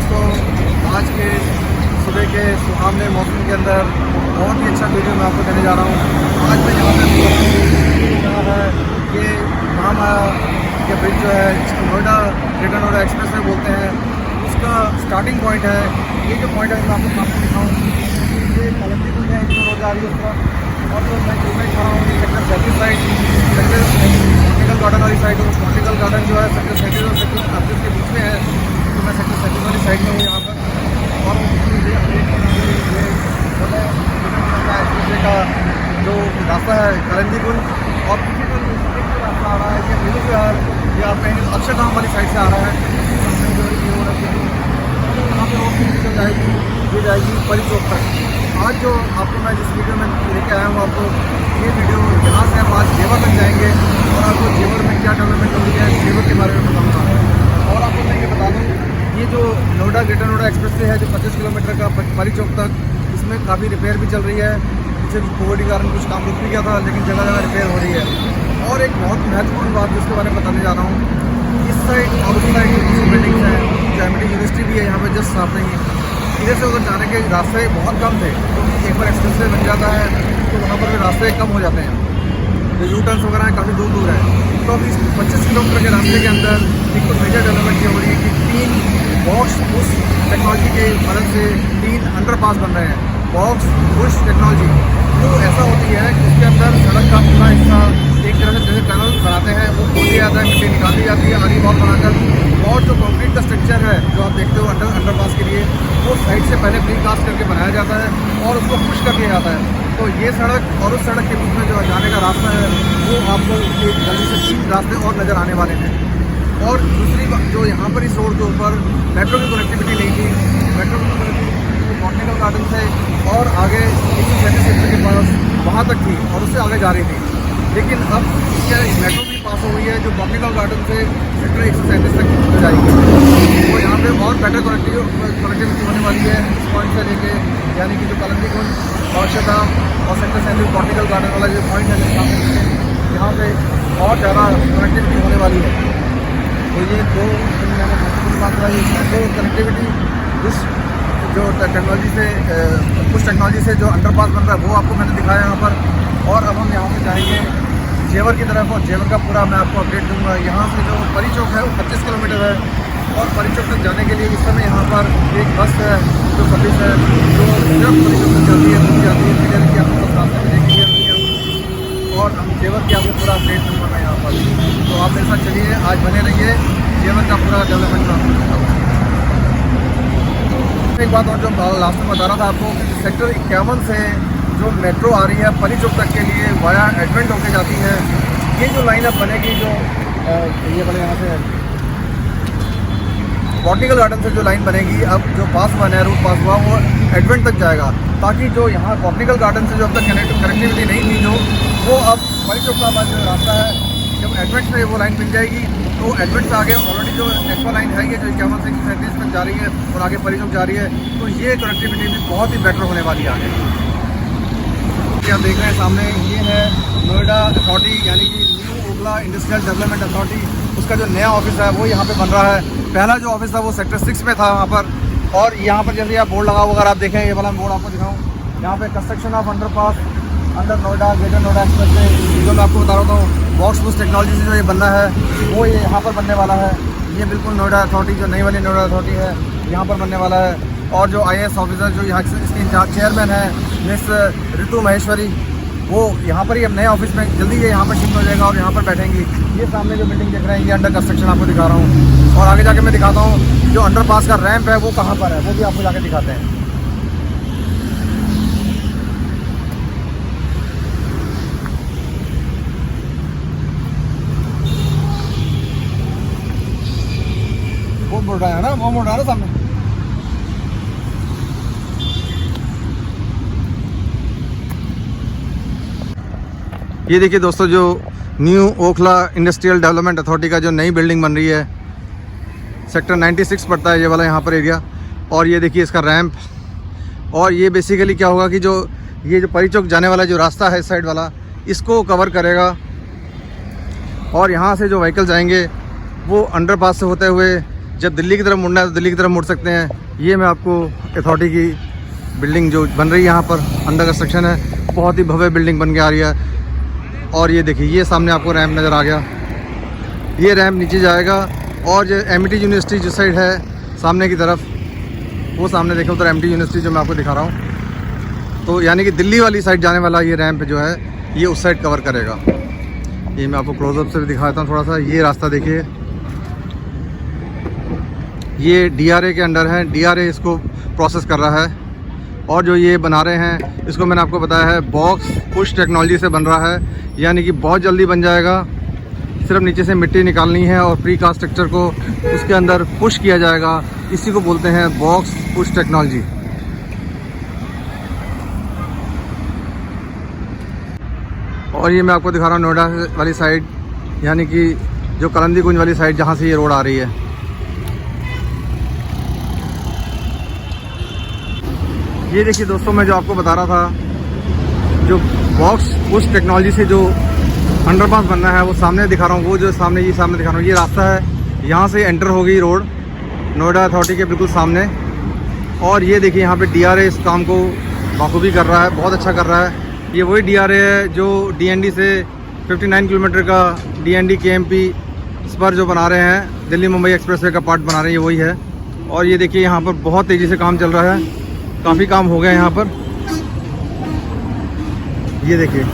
दोस्तों, आज के सुबह के सुहावने मौसम के अंदर बहुत ही अच्छा वीडियो मैं आपको देने जा रहा हूँ। आज मैं यहाँ पे है ये महामाया के ब्रिज जो है, जिसको नोएडा ग्रेटर नोएडा एक्सप्रेस में बोलते हैं, उसका स्टार्टिंग पॉइंट है। ये जो पॉइंट है मैं आपको दिखाऊँ, ये कलंदी पुल है, जो रोड आ रही है उसका। और जो मैं खड़ा हूँ sector 37 side, sector botanical garden वाली साइड। और बॉटनिकल गार्डन जो है सेक्टर 37 और सेक्टर 38 के बीच में है, तो मैं सेक्टर 37 वाली साइड में हूँ यहाँ पर। और एक्सप्रेस का जो रास्ता है कलंदी पुल, और पीछे का जो रास्ता आ रहा है ये नीलू विहार, ये आप कहेंगे अक्षरधाम वाली साइड से आ रहा है। यहाँ पर और जो जाएगी ये जाएगी परी चौक तक। आज जो आपको मैं जिस वीडियो में लेके आया हूँ, आपको ये वीडियो यहाँ से हम आज जेवर तक जाएंगे और आपको जेवर में क्या डेवलपमेंट हो रही है जेवर के बारे में बताऊँगा। और आपको मैं ये बता दूँ, ये जो Noida greater Noida express way है जो 25 किलोमीटर का परी चौक तक, इसमें काफ़ी रिपेयर भी चल रही है। पीछे कोविड के कारण कुछ काम रुक भी गया था, लेकिन जगह जगह रिपेयर हो रही है। और एक बहुत महत्वपूर्ण बात जिसके बारे में बताने जा रहा हूँ, इस साइड और उस साइड जो बिल्डिंग्स हैं, जो एमआईटी यूनिवर्सिटी भी है यहाँ पर जस्ट सामने ही, इधर से उधर जाने के रास्ते बहुत कम थे, क्योंकि एक बार एक्सप्रेस वे बन जाता है तो वहाँ पर रास्ते कम हो जाते हैं, जो यू टर्न्स वगैरह हैं काफ़ी दूर दूर है। तो अब इस 25 किलोमीटर के रास्ते के अंदर एक तो मेजर डेवलपमेंट ये हो रही है कि 3 बॉक्स पुश टेक्नोलॉजी की मदद से 3 अंडरपास बन रहे हैं। बॉक्स पुश टेक्नोलॉजी वो ऐसा होती है कि उसके अंदर सड़क का पूरा हिस्सा एक तरह से जैसे टनल बनाते हैं वो खोल दिया जाता है, मिट्टी निकाल दी जाती है आधी बॉक्स बनाकर। और जो कंक्रीट का स्ट्रक्चर है जो आप देखते हो अंडरपास के लिए, वो साइड से पहले प्री कास्ट करके बनाया जाता है और उसको पुश कर दिया जाता है। तो ये सड़क और उस सड़क के बीच में जो जाने का रास्ता है वो आपको एक जल्दी से 3 रास्ते और नज़र आने वाले हैं। और दूसरी बात, जो यहाँ पर इस रोड के ऊपर मेट्रो की कनेक्टिविटी नहीं थी, मेट्रो की कनेक्टिविटी बॉटनिकल गार्डन से और आगे 137 सेक्टर के पास वहाँ तक थी और उससे आगे जा रही थी। लेकिन अब क्या मेट्रो भी पास हो गई है जो बॉटनिकल गार्डन से सेक्टर 137 तक जाएगी। तो यहाँ पे और बेटर कनेक्टिविटी होने वाली है इस पॉइंट से लेके, यानी कि जो कलंदी कुंज और अक्षरधाम और सेक्टर 37 बॉटनिकल गार्डन वाला जो पॉइंट है यहाँ पे और ज़्यादा कनेक्टिविटी होने वाली है। तो ये दो मैंने महत्वपूर्ण बात कराई, मेट्रो कनेक्टिविटी, इस जो टेक्नोलॉजी से कुछ टेक्नोलॉजी से जो अंडरपास बन रहा है वो आपको मैंने दिखाया यहाँ पर। और अब हम यहाँ से जाएंगे जेवर की तरफ, और जेवर का पूरा मैं आपको अपडेट दूंगा। यहाँ से जो परी चौक है वो 25 किलोमीटर है, और परी चौक तक जाने के लिए इस समय यहाँ पर एक बस है जो सर्विस है जो सिर्फ परी चौक तक जाती है, रुक जाती है, फिर की आपको बस रास्ते में देखिए। और हम जेवर की आपको पूरा अपडेट दूँगा मैं यहाँ पर। तो आप मेरे साथ चलिए, आज बने रहिए, जेवर का पूरा डेवलपमेंट का। एक बात और जो लास्ट में बता रहा था आपको, सेक्टर 51 से जो मेट्रो आ रही है परी चौक तक के लिए वाया एडवेंट होके जाती है। ये जो लाइन अब बनेगी, जो ये बने यहाँ से बॉटनिकल गार्डन से जो लाइन बनेगी, अब जो पास हुआ है रूट पास हुआ वो एडवेंट तक जाएगा, ताकि जो यहाँ बॉटनिकल गार्डन से जो अब तक कनेक्टिविटी नहीं थी जो वो अब परी चौक का जो रास्ता है, जब एडवेंट से वो लाइन मिल जाएगी तो एडवेंट से आगे ऑलरेडी जो एक्वा लाइन है जो 51 से 37 तक जा रही है और आगे परी चौक जा रही है, तो ये कनेक्टिविटी भी बहुत ही बेटर होने वाली है आगे। आप देख रहे हैं सामने, ये है नोएडा अथॉरिटी यानी कि new Okhla industrial development authority, उसका जो नया ऑफिस है वो यहाँ पे बन रहा है। पहला जो ऑफिस था वो सेक्टर 6 में था वहाँ पर। और यहाँ पर जैसे आप बोर्ड लगा हुआ, अगर आप देखें, ये वाला बोर्ड आपको दिखाऊँ, यहाँ पे construction of underpass under Noida greater Noida express way, जो मैं आपको बता रहा हूँ बॉक्स पुश टेक्नोलॉजी से जो ये बनना है वो ये यहाँ पर बनने वाला है। ये बिल्कुल नोएडा अथॉरिटी, जो नई वाली नोएडा अथॉरिटी है, यहाँ पर बनने वाला है। और जो IAS ऑफिसर जो यहाँ इसकी चेयरमैन है मिस ऋतु महेश्वरी, वो यहाँ पर ही अब नए ऑफिस में जल्दी ये यहाँ पर शिफ्ट हो जाएगा और यहाँ पर बैठेंगी। ये सामने जो बिल्डिंग देख रहे हैं ये अंडर कंस्ट्रक्शन आपको दिखा रहा हूँ, और आगे जाके मैं दिखाता हूँ जो अंडरपास का रैंप है वो कहाँ पर है, वो भी आपको जाके दिखाते हैं। वो मुड़ रहा है ना, वो मुड़ रहा है ना सामने। ये देखिए दोस्तों, जो new Okhla industrial development authority का जो नई बिल्डिंग बन रही है, सेक्टर 96 पड़ता है ये वाला यहाँ पर एरिया। और ये देखिए इसका रैंप, और ये बेसिकली क्या होगा कि जो ये जो परी चौक जाने वाला जो रास्ता है इस साइड वाला, इसको कवर करेगा। और यहाँ से जो व्हीकल जाएंगे वो अंडरपास से होते हुए जब दिल्ली की तरफ मुड़ना है तो दिल्ली की तरफ मुड़ सकते हैं। ये मैं आपको अथॉरिटी की बिल्डिंग जो बन रही है यहाँ पर अंडर कंस्ट्रक्शन है, बहुत ही भव्य बिल्डिंग बन के आ रही है। और ये देखिए, ये सामने आपको रैंप नज़र आ गया, ये रैंप नीचे जाएगा और जो एमिटी यूनिवर्सिटी जिस साइड है सामने की तरफ, वो सामने देखें उधर एमिटी यूनिवर्सिटी जो मैं आपको दिखा रहा हूँ, तो यानी कि दिल्ली वाली साइड जाने वाला ये रैंप जो है ये उस साइड कवर करेगा। ये मैं आपको क्लोजअप से भी दिखाता हूँ थोड़ा सा। ये रास्ता देखिए, ये DRA के अंडर है, DRA इसको प्रोसेस कर रहा है। और जो ये बना रहे हैं इसको मैंने आपको बताया है बॉक्स पुश टेक्नोलॉजी से बन रहा है, यानी कि बहुत जल्दी बन जाएगा। सिर्फ नीचे से मिट्टी निकालनी है और प्री कास्ट स्ट्रक्चर को उसके अंदर पुश किया जाएगा। इसी को बोलते हैं बॉक्स पुश टेक्नोलॉजी। और ये मैं आपको दिखा रहा हूँ नोएडा वाली साइड, यानी कि जो कलंदी कुंज वाली साइड जहाँ से ये रोड आ रही है। ये देखिए दोस्तों, मैं जो आपको बता रहा था जो बॉक्स पुश टेक्नोलॉजी से जो अंडरपास बनना है वो सामने दिखा रहा हूँ। वो जो सामने दिखा रहा हूँ, ये रास्ता है, यहाँ से एंटर होगी रोड नोएडा अथॉरिटी के बिल्कुल सामने। और ये देखिए यहाँ पे DRA इस काम को बखूबी कर रहा है, बहुत अच्छा कर रहा है। ये वही DRA है जो DND से 59 किलोमीटर का DND KMP स्पर जो बना रहे हैं, दिल्ली मुंबई एक्सप्रेसवे का पार्ट बना रहे हैं, ये वही है। और ये देखिए यहाँ पर बहुत तेज़ी से काम चल रहा है, काफ़ी काम हो गया यहाँ पर। ये देखिए,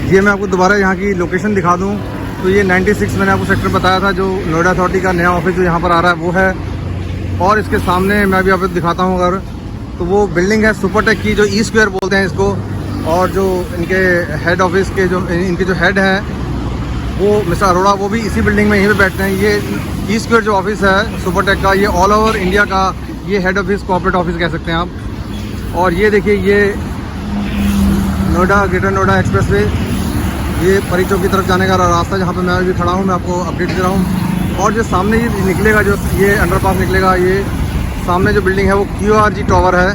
ये मैं आपको दोबारा यहाँ की लोकेशन दिखा दूँ तो ये 96 मैंने आपको सेक्टर बताया था, जो नोएडा अथॉरिटी का नया ऑफिस जो यहाँ पर आ रहा है वो है। और इसके सामने मैं भी आपको दिखाता हूँ अगर, तो वो बिल्डिंग है सुपरटेक की, जो ई स्क्वायर बोलते हैं इसको। और जो इनके हेड ऑफिस के जो इनके जो हेड हैं वो मिस्टर अरोड़ा, वो भी इसी बिल्डिंग में यहीं पे बैठते हैं। ये ई स्क्वायर जो ऑफिस है सुपरटेक का, ये ऑल ओवर इंडिया का ये हेड ऑफिस, कॉर्पोरेट ऑफिस कह सकते हैं आप। और ये देखिए, ये नोएडा ग्रेटर नोएडा एक्सप्रेसवे, ये परी चौक की तरफ जाने का रास्ता जहाँ पे मैं अभी खड़ा हूँ, मैं आपको अपडेट दे रहा हूँ। और जो सामने ये निकलेगा, जो ये अंडरपास निकलेगा, ये सामने जो बिल्डिंग है वो QRG टावर है,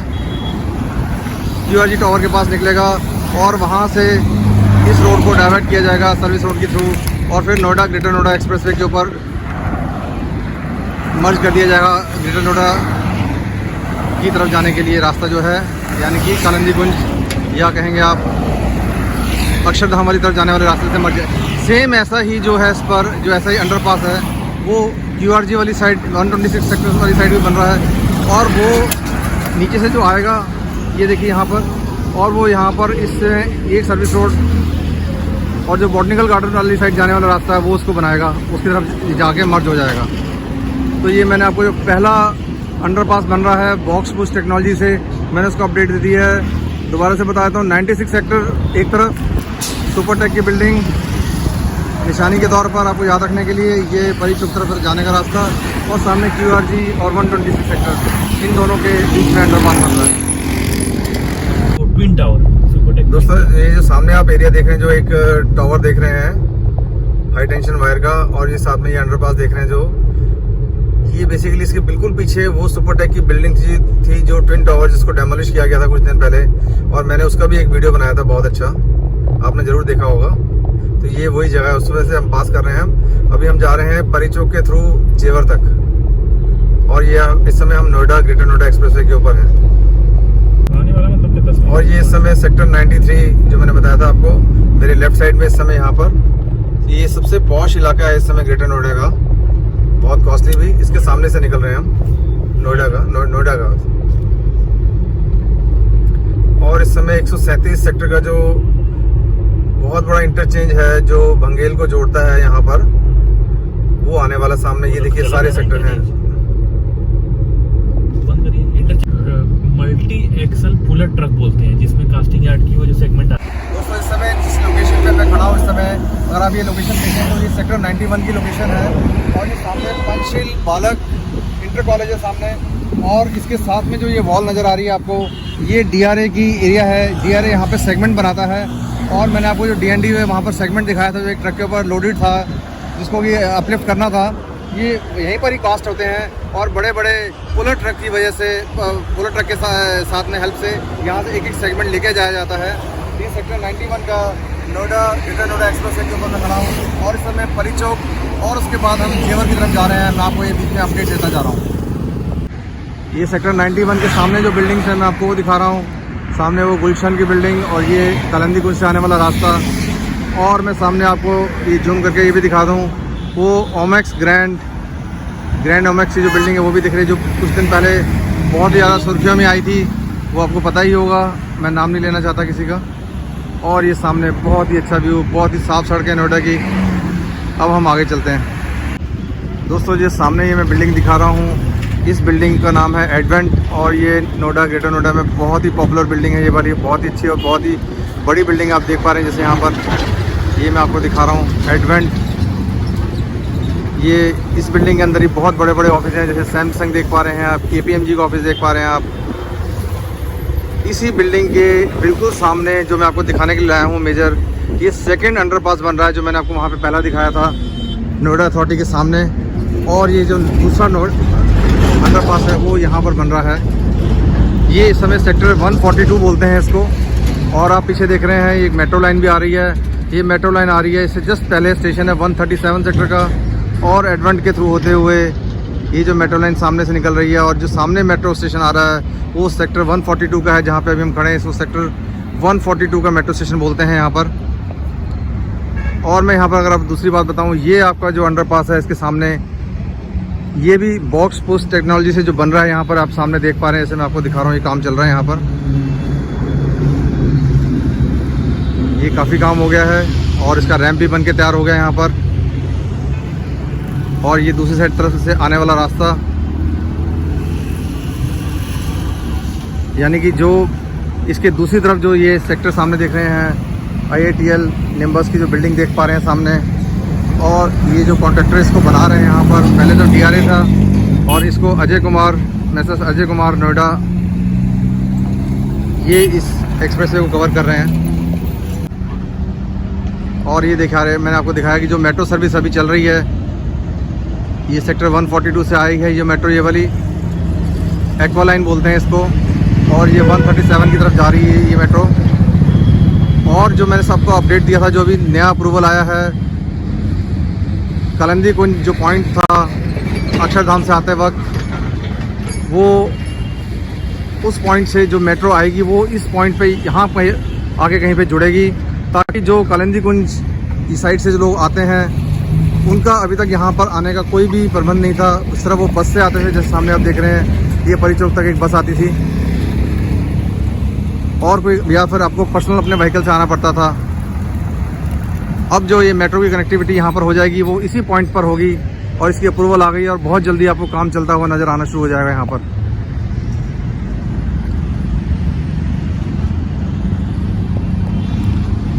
QRG टावर के पास निकलेगा। और वहाँ से इस रोड को डाइवर्ट किया जाएगा सर्विस रोड के थ्रू, और फिर नोएडा ग्रेटर नोएडा एक्सप्रेसवे के ऊपर मर्ज कर दिया जाएगा ग्रेटर नोएडा की तरफ जाने के लिए रास्ता जो है, यानी कि कलंदी कुंज या कहेंगे आप अक्षरधाम वाली तरफ जाने वाले रास्ते से मर्ज। सेम ऐसा ही जो है इस पर, जो ऐसा ही अंडरपास है वो QRG वाली साइड 126 सेक्टर वाली साइड भी बन रहा है। और वो नीचे से जो आएगा, ये देखिए यहाँ पर, और वो यहाँ पर इससे एक सर्विस रोड और जो बॉटनिकल गार्डन वाली साइड जाने वाला रास्ता है वो उसको बनाएगा, उसकी तरफ जाके मर्ज हो जाएगा। तो ये मैंने आपको जो पहला अंडरपास बन रहा है बॉक्स पुश टेक्नोलॉजी से, मैंने उसको अपडेट दे दी है। दोबारा से बताता हूँ, 96 सेक्टर एक तरफ, सुपरटेक की बिल्डिंग निशानी के तौर पर आपको याद रखने के लिए, ये परी चौक तरफ जाने का रास्ता, और सामने QRG और 126 सेक्टर, इन दोनों के बीच में अंडरपास बन रहा है। Twin tower Supertech. दोस्तों, ये जो सामने आप एरिया देख रहे हैं, जो एक टावर देख रहे हैं हाई टेंशन वायर का, और ये साथ में ये अंडरपास देख रहे हैं, जो ये बेसिकली इसके बिल्कुल पीछे वो सुपरटेक की बिल्डिंग थी जो ट्विन टावर, जिसको डेमोलिश किया गया था कुछ दिन पहले, और मैंने उसका भी एक वीडियो बनाया था, बहुत अच्छा, आपने जरूर देखा होगा। तो ये वही जगह है, उस वजह से हम पास कर रहे हैं। अभी हम जा रहे हैं परी चौक के थ्रू जेवर तक, और ये इस समय हम नोएडा ग्रेटर नोएडा एक्सप्रेसवे के ऊपर हैं। और ये इस समय सेक्टर 93 जो मैंने बताया था आपको, मेरे लेफ्ट साइड में इस समय यहाँ पर ये सबसे पॉश इलाका है इस समय ग्रेटर नोएडा का, बहुत कॉस्टली भी। इसके सामने से निकल रहे हैं हम नोएडा का। और इस समय 137 सेक्टर का जो बहुत बड़ा इंटरचेंज है जो भंगेल को जोड़ता है यहाँ पर, वो आने वाला सामने। ये देखिए सारे सेक्टर हैं। मल्टी एक्सल पुलर ट्रक बोलते हैं, जिसमें कास्टिंग यार्ड की वो जो सेगमेंट आता है। दोस्तों, इस समय जिस लोकेशन पे मैं खड़ा हूँ, इस समय अगर आप ये लोकेशन देखें तो ये सेक्टर 91 की लोकेशन है, और ये सामने पंचशील बालक इंटर कॉलेज है सामने, और इसके साथ में जो ये वॉल नज़र आ रही है आपको, ये DRA की एरिया है। DRA यहाँ पे सेगमेंट बनाता है, और मैंने आपको जो DND है वहाँ पर सेगमेंट दिखाया था, जो एक ट्रक के ऊपर लोडेड था, जिसको कि अपलिफ्ट करना था, ये यहीं पर ही कास्ट होते हैं। और बड़े बड़े पुलर ट्रक की वजह से, पुलर ट्रक के साथ में हेल्प से यहाँ से एक एक सेगमेंट लेके जाया जाता है। ये सेक्टर 91 का Noida greater Noida express way के ऊपर मैं खड़ा हूँ और इस समय परी चौक और उसके बाद हम जेवर की तरफ जा रहे हैं। मैं आपको ये बीच में अपडेट देता जा रहा हूँ। ये सेक्टर 91 के सामने जो बिल्डिंग्स है मैं आपको वो दिखा रहा हूँ। सामने वो गुलशन की बिल्डिंग और ये कलंदी कुंज से आने वाला रास्ता, और मैं सामने आपको ये जूम करके ये भी दिखा दूँ, वो ओमेक्स ग्रैंड ओमेक्स की जो बिल्डिंग है वो भी दिख रही है, जो कुछ दिन पहले बहुत ही ज़्यादा सुर्खियों में आई थी। वो आपको पता ही होगा, मैं नाम नहीं लेना चाहता किसी का। और ये सामने बहुत ही अच्छा व्यू, बहुत ही साफ़ सड़कें नोएडा की। अब हम आगे चलते हैं। दोस्तों ये सामने ये मैं बिल्डिंग दिखा रहा हूँ, इस बिल्डिंग का नाम है एडवेंट और ये नोएडा ग्रेटर नोएडा में बहुत ही पॉपुलर बिल्डिंग है। ये वाली बहुत ही अच्छी और बहुत ही बड़ी बिल्डिंग आप देख पा रहे हैं। जैसे यहाँ पर ये मैं आपको दिखा रहा हूँ एडवेंट, ये इस बिल्डिंग के अंदर ही बहुत बड़े बड़े ऑफिस हैं। जैसे सैमसंग देख पा रहे हैं आप, KPMG का ऑफिस देख पा रहे हैं आप। इसी बिल्डिंग के बिल्कुल सामने जो मैं आपको दिखाने के लिए लाया हूँ मेजर, ये सेकंड अंडरपास बन रहा है, जो मैंने आपको वहाँ पे पहला दिखाया था नोएडा अथॉरिटी के सामने। और ये जो दूसरा अंडरपास है वो यहाँ पर बन रहा है। ये इस समय सेक्टर 142 बोलते हैं इसको। और आप पीछे देख रहे हैं एक मेट्रो लाइन भी आ रही है। ये मेट्रो लाइन आ रही है, इससे जस्ट पहले स्टेशन है 137 सेक्टर का, और एडवेंट के थ्रू होते हुए ये जो मेट्रो लाइन सामने से निकल रही है। और जो सामने मेट्रो स्टेशन आ रहा है वो सेक्टर 142 का है, जहाँ पे अभी हम खड़े हैं। इसको सेक्टर 142 का मेट्रो स्टेशन बोलते हैं यहाँ पर। और मैं यहाँ पर अगर आप दूसरी बात बताऊँ, ये आपका जो अंडरपास है इसके सामने ये भी बॉक्स पोस्ट टेक्नोलॉजी से जो बन रहा है, यहाँ पर आप सामने देख पा रहे हैं। जैसे मैं आपको दिखा रहा हूँ, ये काम चल रहा है यहाँ पर। ये काफ़ी काम हो गया है और इसका रैंप भी बन के तैयार हो गया है यहाँ पर। और ये दूसरी साइड तरफ से आने वाला रास्ता, यानी कि जो इसके दूसरी तरफ जो ये सेक्टर सामने देख रहे हैं, IITL निम्बस की जो बिल्डिंग देख पा रहे हैं सामने। और ये जो कॉन्ट्रैक्टर इसको बना रहे हैं यहाँ पर, पहले तो DRA था और इसको मैसेज अजय कुमार नोएडा, ये इस एक्सप्रेसवे को कवर कर रहे हैं। और ये दिखा रहे, मैंने आपको दिखाया कि जो मेट्रो सर्विस अभी चल रही है, ये सेक्टर 142 से आई है ये मेट्रो, ये वाली एक्वा लाइन बोलते हैं इसको। और ये 137 की तरफ जा रही है ये मेट्रो। और जो मैंने सबको अपडेट दिया था, जो अभी नया अप्रूवल आया है, कलंदी कुंज जो पॉइंट था अक्षरधाम से आते वक्त, वो उस पॉइंट से जो मेट्रो आएगी वो इस पॉइंट पे यहाँ पे आगे कहीं पे जुड़ेगी, ताकि जो कलंदी कुंज इस साइड से जो लोग आते हैं उनका अभी तक यहाँ पर आने का कोई भी प्रबंध नहीं था। सिर्फ वो बस से आते थे। जैसे सामने आप देख रहे हैं, ये परी चौक तक एक बस आती थी और कोई, या फिर आपको पर्सनल अपने व्हीकल से आना पड़ता था। अब जो ये मेट्रो की कनेक्टिविटी यहाँ पर हो जाएगी वो इसी पॉइंट पर होगी और इसकी अप्रूवल आ गई और बहुत जल्दी आपको काम चलता हुआ नज़र आना शुरू हो जाएगा यहाँ पर।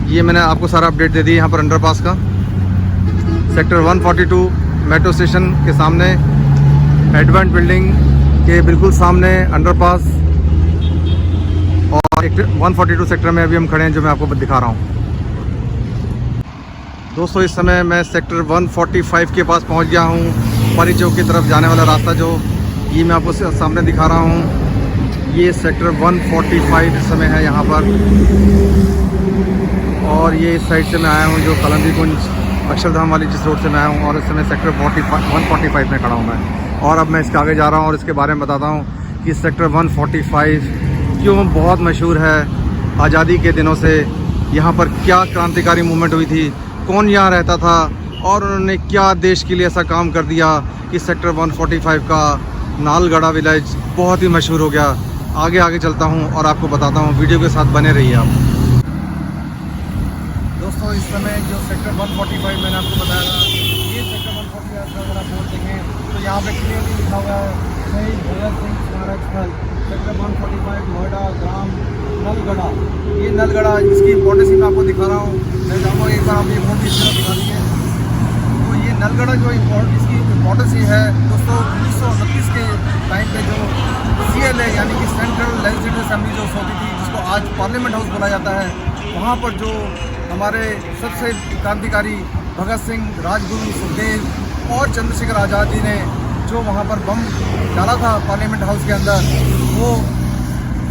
ये मैंने आपको सारा अपडेट दे दिया यहाँ पर अंडरपास का। सेक्टर 142 मेट्रो स्टेशन के सामने, एडवेंट बिल्डिंग के बिल्कुल सामने अंडरपास, और 142 सेक्टर में अभी हम खड़े हैं, जो मैं आपको दिखा रहा हूँ। दोस्तों इस समय मैं सेक्टर 145 के पास पहुँच गया हूँ। परी चौक की तरफ जाने वाला रास्ता जो ये मैं आपको सामने दिखा रहा हूँ, ये सेक्टर 145 इस समय है यहाँ पर। और ये इस साइड से मैं आया हूँ, जो कलंदी कुंज अक्षरधाम वाली जिस रोड से मैं आया हूँ, और इस समय सेक्टर 145 में खड़ा हूँ मैं। और अब मैं इसके आगे जा रहा हूँ और इसके बारे में बताता हूँ कि सेक्टर 145 क्यों बहुत मशहूर है। आज़ादी के दिनों से यहाँ पर क्या क्रांतिकारी मूवमेंट हुई थी, कौन यहाँ रहता था और उन्होंने क्या देश के लिए ऐसा काम कर दिया कि सेक्टर 145 का नालगढ़ा विलेज बहुत ही मशहूर हो गया। आगे आगे चलता हूँ और आपको बताता हूँ, वीडियो के साथ बने रहिए आप। दोस्तों इस समय जो सेक्टर 145 मैंने आपको बताया था, ये सेक्टर 145 का अगर आप बोर्ड देखें तो यहाँ पे क्लियरली लिखा हुआ है शहीद भगत सिंह स्मारक स्थल सेक्टर 145 नोएडा ग्राम नलगढ़ा। ये नलगढ़ा, इसकी इंपॉर्टेंस मैं आपको दिखा रहा हूँ। मैं चाहूँगा एक बार आप ये बोर्ड इस तरह दिखा दीजिए। तो ये नलगढ़ा जो इसकी इंपॉर्टेंस ये है दोस्तों, 1929 के टाइम पे जो CLA यानी कि सेंट्रल लेजिस्लेटिव असेंबली जो होती थी, जिसको आज पार्लियामेंट हाउस बोला जाता है, वहाँ पर जो हमारे सबसे क्रांतिकारी भगत सिंह, राजगुरु, सुखदेव और चंद्रशेखर आज़ाद जी ने जो वहाँ पर बम डाला था पार्लियामेंट हाउस के अंदर, वो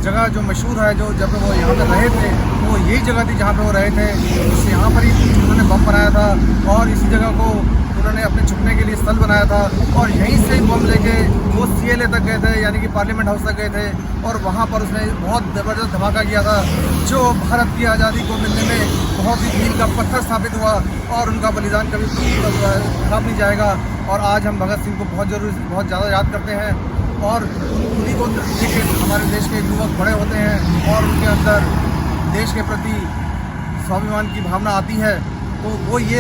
जगह जो मशहूर है, जो जब वो यहाँ पर रहे थे तो वो यही जगह थी जहाँ पे वो रहे थे। यहाँ पर ही उन्होंने बम बनाया था और इसी जगह को उन्होंने अपने छुपने के लिए स्थल बनाया था और यहीं से ही बम लेके वो CLA तक गए थे, यानी कि पार्लियामेंट हाउस तक गए थे और वहाँ पर उसने बहुत ज़बरदस्त धमाका किया था, जो भारत की आज़ादी को मिलने में बहुत ही मील का पत्थर स्थापित हुआ और उनका बलिदान कभी खराब नहीं जाएगा। और आज हम भगत सिंह को बहुत ज़्यादा याद करते हैं और उन्हीं को देखिए हमारे देश के युवक बड़े होते हैं और उनके अंदर देश के प्रति स्वाभिमान की भावना आती है। तो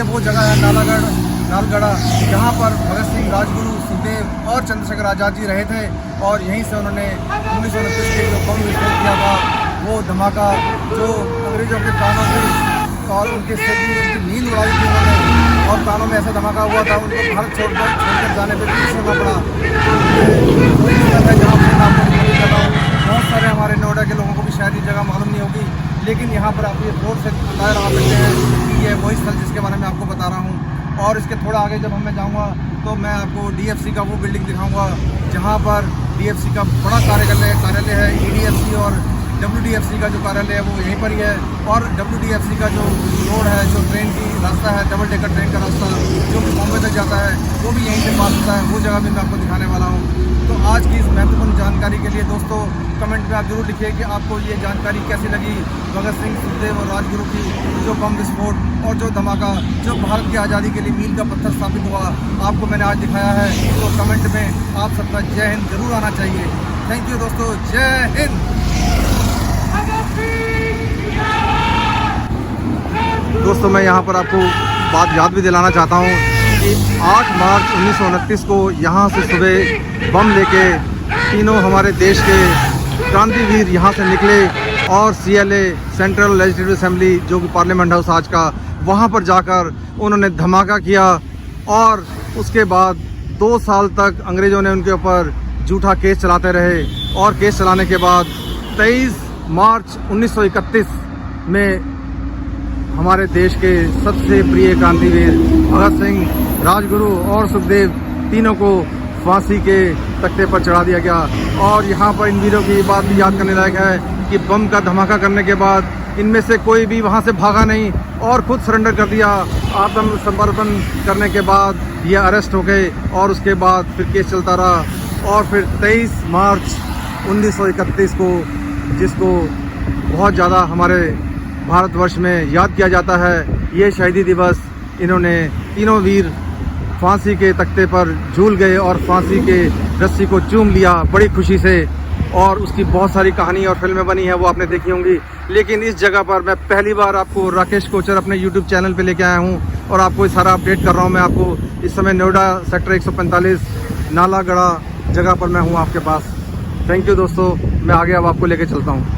वो जगह है नालगढ़ा, जहाँ पर भगत सिंह, राजगुरु, सुखदेव और चंद्रशेखर आज़ाद जी रहे थे और यहीं से उन्होंने 1929 के जो बम विस्फोट किया था, वो धमाका जो अंग्रेजों के कानों से और उनके सिर की उनकी नींद उड़ाई थी उन्होंने और कानों में ऐसा धमाका हुआ था, उनको भारत छोड़कर जाने पर भी सुनना पड़ा। वही स्थल है जहाँ पर मैं आपको दिखाने जा रहा हूँ। बहुत सारे हमारे नोएडा के लोगों को भी शायद ये जगह मालूम नहीं होगी, लेकिन यहाँ पर आप ये बोर्ड से बताए रहा सकते हैं कि ये वही स्थल जिसके बारे में आपको बता रहा हूँ। और इसके थोड़ा आगे जब मैं जाऊँगा तो मैं आपको DFC का वो बिल्डिंग दिखाऊँगा जहाँ पर DFC का बड़ा कार्यालय है। EDFC और WDFC का जो कार्यालय है वो यहीं पर ही है और WDFC का जो रोड है, जो ट्रेन की रास्ता है, डबल डेकर ट्रेन का रास्ता जो कि बॉम्बे तक जाता है, वो भी यहीं से पास होता है। वो जगह भी मैं आपको दिखाने वाला हूँ। तो आज की इस महत्वपूर्ण जानकारी के लिए दोस्तों कमेंट में आप जरूर लिखिए कि आपको ये जानकारी कैसी लगी, भगत सिंह, सुखदेव और राजगुरु की जो बम विस्फोट और जो धमाका जो भारत की आज़ादी के लिए मील का पत्थर स्थापित हुआ, आपको मैंने आज दिखाया है। तो कमेंट में आप सबका जय हिंद जरूर आना चाहिए। थैंक यू दोस्तों, जय हिंद। दोस्तों मैं यहाँ पर आपको बात याद भी दिलाना चाहता हूँ कि 8 मार्च 1929 को यहाँ से सुबह बम लेके तीनों हमारे देश के क्रांतिवीर यहाँ से निकले और CLA सेंट्रल लेजिस्लेटिव असेंबली जो कि पार्लियामेंट हाउस आज का, वहाँ पर जाकर उन्होंने धमाका किया और उसके बाद 2 साल तक अंग्रेज़ों ने उनके ऊपर झूठा केस चलाते रहे और केस चलाने के बाद 23 मार्च 1931 में हमारे देश के सबसे प्रिय क्रांतिवीर भगत सिंह, राजगुरु और सुखदेव तीनों को फांसी के तख्ते पर चढ़ा दिया गया। और यहाँ पर इन वीरों की बात भी याद करने लायक है कि बम का धमाका करने के बाद इनमें से कोई भी वहाँ से भागा नहीं और खुद सरेंडर कर दिया। आत्मसमर्पण करने के बाद ये अरेस्ट हो गए और उसके बाद फिर केस चलता रहा और फिर 23 मार्च 1931 को, जिसको बहुत ज़्यादा हमारे भारतवर्ष में याद किया जाता है, ये शहीदी दिवस इन्होंने तीनों वीर फांसी के तख्ते पर झूल गए और फांसी के रस्सी को चूम लिया बड़ी खुशी से। और उसकी बहुत सारी कहानी और फिल्में बनी हैं, वो आपने देखी होंगी। लेकिन इस जगह पर मैं पहली बार आपको राकेश कोचर अपने यूट्यूब चैनल पे लेके आया हूँ और आपको ये सारा अपडेट कर रहा हूँ। मैं आपको इस समय नोएडा सेक्टर 145 नालागढ़ा जगह पर मैं हूँ आपके पास। थैंक यू दोस्तों, मैं आगे अब आपको लेके चलता हूँ।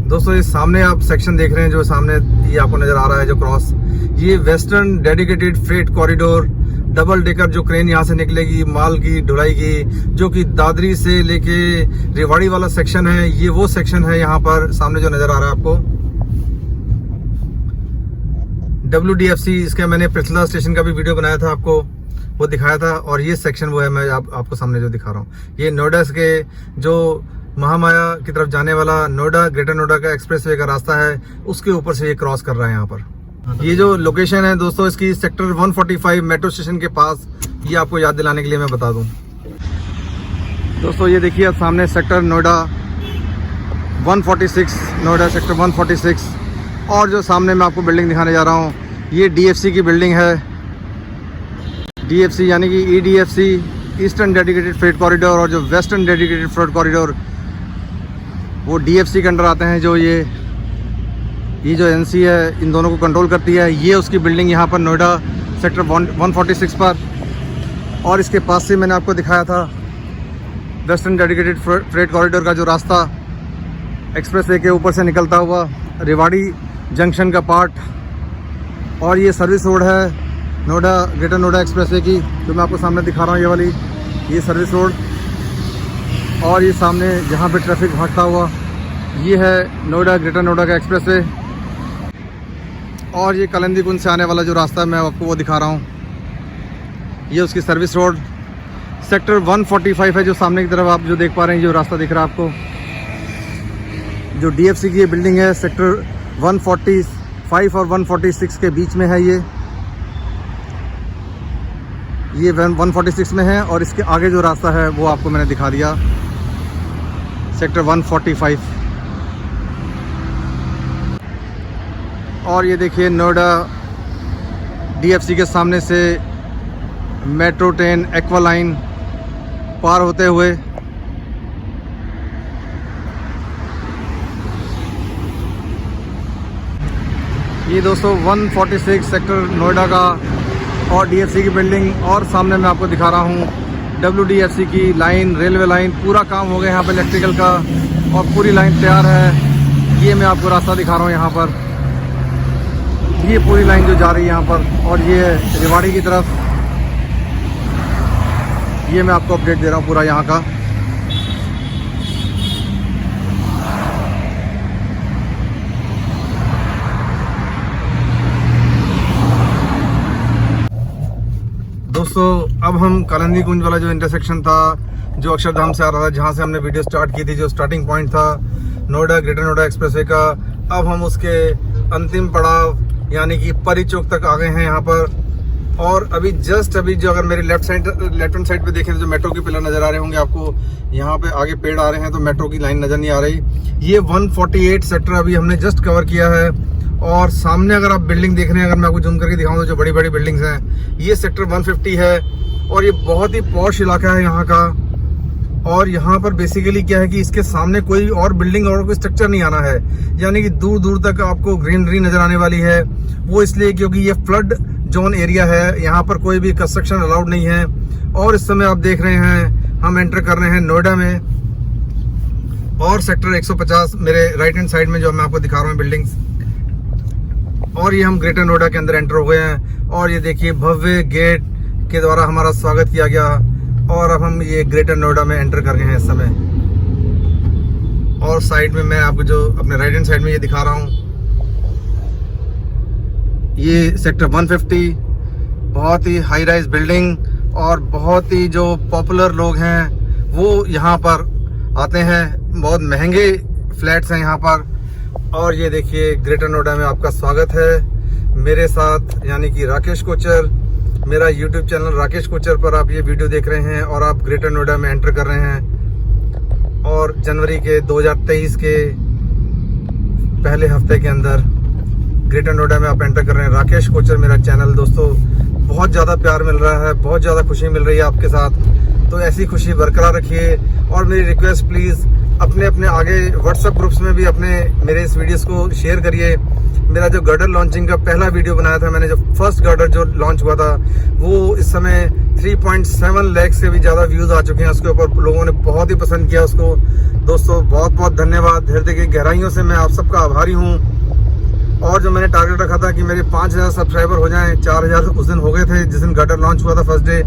दोस्तों इस सामने आप सेक्शन देख रहे हैं, जो सामने ये आपको नजर आ रहा है जो क्रॉस, ये western dedicated freight corridor double decker जो क्रेन यहाँ से निकलेगी माल की ढुलाई की, जो कि दादरी से लेके रेवाड़ी वाला सेक्शन है, ये वो सेक्शन है यहाँ पर सामने जो नजर आ रहा है आपको। WDFC, इसका मैंने पृथला स्टेशन का भी वीडियो बनाया था, आपको वो दिखाया था। और ये सेक्शन वो है मैं आपको सामने जो दिखा रहा हूँ, ये नोएडा के जो महामाया की तरफ जाने वाला नोएडा ग्रेटर नोएडा का एक्सप्रेसवे का रास्ता है, उसके ऊपर से ये क्रॉस कर रहा है यहाँ पर। ये जो लोकेशन है दोस्तों इसकी सेक्टर 145 मेट्रो स्टेशन के पास, ये आपको याद दिलाने के लिए मैं बता दूं। दोस्तों ये देखिए आप सामने सेक्टर नोएडा 146, नोएडा सेक्टर 146। और जो सामने मैं आपको बिल्डिंग दिखाने जा रहा हूँ, ये DFC की बिल्डिंग है। DFC यानी कि EDFC, eastern dedicated freight corridor, और जो वेस्टर्न डेडिकेटेड फ्रेट कॉरिडोर वो DFC के अंडर आते हैं। जो ये जो NC है इन दोनों को कंट्रोल करती है। ये उसकी बिल्डिंग यहाँ पर नोएडा सेक्टर 146 पर। और इसके पास से मैंने आपको दिखाया था वेस्टर्न डेडिकेटेड फ्रेट कॉरिडोर का जो रास्ता एक्सप्रेसवे के ऊपर से निकलता हुआ रेवाड़ी जंक्शन का पार्ट। और ये सर्विस रोड है नोएडा ग्रेटर नोएडा एक्सप्रेसवे की, जो मैं आपको सामने दिखा रहा हूँ, ये वाली ये सर्विस रोड। और ये सामने जहाँ पे ट्रैफिक भागता हुआ ये है नोएडा ग्रेटर नोएडा का एक्सप्रेसवे। और ये कलंदी कुंज से आने वाला जो रास्ता है मैं आपको वो दिखा रहा हूँ, ये उसकी सर्विस रोड। सेक्टर 145 है जो सामने की तरफ आप जो देख पा रहे हैं, जो रास्ता दिख रहा है आपको, जो DFC की ये बिल्डिंग है सेक्टर 145 और 146 के बीच में है। ये 146 में है और इसके आगे जो रास्ता है वो आपको मैंने दिखा दिया, सेक्टर 145। और ये देखिए नोएडा DFC के सामने से मेट्रो ट्रेन एक्वा लाइन पार होते हुए ये दोस्तों 146 सेक्टर नोएडा का और DFC की बिल्डिंग, और सामने मैं आपको दिखा रहा हूँ WDFC की लाइन, रेलवे लाइन। पूरा काम हो गया यहाँ पर इलेक्ट्रिकल का और पूरी लाइन तैयार है। ये मैं आपको रास्ता दिखा रहा हूँ यहाँ पर, ये पूरी लाइन जो जा रही है यहाँ पर, और ये रेवाड़ी की तरफ। ये मैं आपको अपडेट दे रहा हूँ पूरा यहाँ का। दोस्तों अब हम कालिंदी कुंज वाला जो इंटरसेक्शन था, जो अक्षरधाम से आ रहा था, जहाँ से हमने वीडियो स्टार्ट की थी, जो स्टार्टिंग पॉइंट था नोएडा ग्रेटर नोएडा एक्सप्रेसवे का, अब हम उसके अंतिम पड़ाव यानी कि परी चौक तक आ गए हैं यहाँ पर। और अभी जो अगर मेरे लेफ्ट हैंड साइड पे देखें तो जो मेट्रो के पिलर नज़र आ रहे होंगे आपको, यहाँ पे आगे पेड़ आ रहे हैं तो मेट्रो की लाइन नज़र नहीं आ रही। ये 148 सेक्टर अभी हमने जस्ट कवर किया है। और सामने अगर आप बिल्डिंग देख रहे हैं, अगर मैं आपको जूम करके दिखाऊं तो जो बड़ी बड़ी बिल्डिंग्स हैं, ये सेक्टर 150 है और ये बहुत ही पॉश इलाका है यहाँ का। और यहाँ पर बेसिकली क्या है कि इसके सामने कोई और बिल्डिंग और कोई स्ट्रक्चर नहीं आना है, यानी कि दूर दूर तक आपको ग्रीनरी नज़र आने वाली है। वो इसलिए क्योंकि ये फ्लड जोन एरिया है, यहाँ पर कोई भी कंस्ट्रक्शन अलाउड नहीं है। और इस समय आप देख रहे हैं हम एंटर कर रहे हैं नोएडा में, और सेक्टर 150 मेरे राइट हैंड साइड में जो मैं आपको दिखा रहा हूँ बिल्डिंग्स, और ये हम ग्रेटर नोएडा के अंदर एंटर हो गए हैं। और ये देखिए भव्य गेट के द्वारा हमारा स्वागत किया गया, और अब हम ये ग्रेटर नोएडा में एंटर कर रहे हैं इस समय। और साइड में मैं आपको जो अपने राइट हैंड साइड में ये दिखा रहा हूँ, ये सेक्टर 150, बहुत ही हाई राइज बिल्डिंग और बहुत ही जो पॉपुलर लोग हैं वो यहाँ पर आते हैं। बहुत महंगे फ्लैट्स हैं यहाँ पर। और ये देखिए ग्रेटर नोएडा में आपका स्वागत है मेरे साथ, यानी कि राकेश कोचर। मेरा YouTube चैनल राकेश कोचर पर आप ये वीडियो देख रहे हैं और आप ग्रेटर नोएडा में एंटर कर रहे हैं। और जनवरी के 2023 के पहले हफ्ते के अंदर ग्रेटर नोएडा में आप एंटर कर रहे हैं। राकेश कोचर मेरा चैनल। दोस्तों बहुत ज़्यादा प्यार मिल रहा है, बहुत ज़्यादा खुशी मिल रही है आपके साथ, तो ऐसी खुशी बरकरार रखिए। और मेरी रिक्वेस्ट प्लीज़ अपने आगे व्हाट्सएप ग्रुप्स में भी मेरे इस वीडियोस को शेयर करिए। मेरा जो गर्डर लॉन्चिंग का पहला वीडियो बनाया था मैंने, जो फर्स्ट गर्डर जो लॉन्च हुआ था, वो इस समय 3.7 लाख से भी ज़्यादा व्यूज़ आ चुके हैं उसके ऊपर। लोगों ने बहुत ही पसंद किया उसको। दोस्तों बहुत बहुत धन्यवाद, हृदय की गहराइयों से मैं आप सबका आभारी हूँ। और जो मैंने टारगेट रखा था कि मेरे 5000 सब्सक्राइबर हो जाएं, 4000 उस दिन हो गए थे जिस दिन गर्डर लॉन्च हुआ था फर्स्ट डे।